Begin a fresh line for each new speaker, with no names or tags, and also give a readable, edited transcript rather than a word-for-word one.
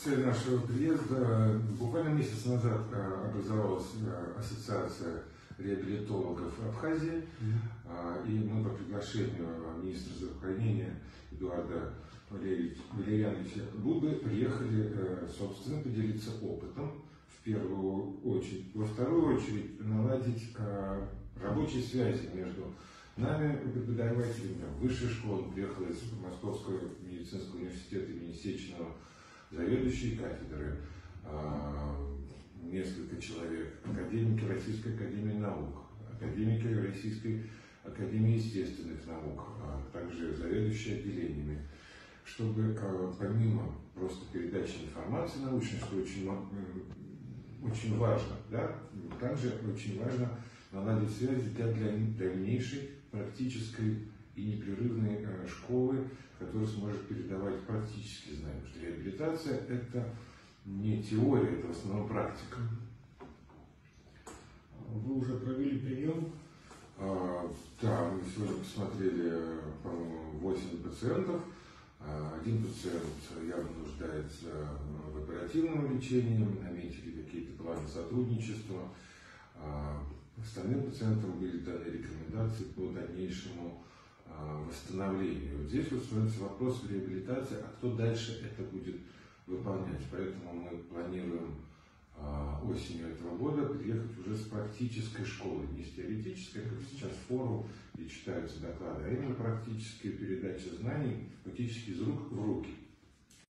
Цель нашего приезда: буквально месяц назад образовалась ассоциация реабилитологов Абхазии, и мы по приглашению министра здравоохранения Эдуарда Валерьяновича Будбы приехали, собственно, поделиться опытом в первую очередь. Во вторую очередь наладить рабочие связи между нами, преподавателями высшей школы. Приехала из Московского медицинского университета имени Сеченова заведующие кафедры, несколько человек, академики Российской академии наук, академики Российской академии естественных наук, также заведующие отделениями, чтобы помимо просто передачи информации научной, что очень важно, да, также очень важно наладить связи для дальнейшей практической и непрерывной школы, которая сможет передавать практические знания. Потому что реабилитация – это не теория, это в основном практика.
Вы уже провели прием?
Да, мы сегодня посмотрели, по-моему, 8 пациентов. Один пациент явно нуждается в оперативном лечении, наметили какие-то планы сотрудничества. Остальным пациентам были даны рекомендации по дальнейшему восстановлению. Вот здесь вот становится вопрос реабилитации, а кто дальше это будет выполнять. Поэтому мы планируем осенью этого года приехать уже с практической школы, не с теоретической, как сейчас форум, где читаются доклады, а именно практическая передача знаний фактически из рук в руки.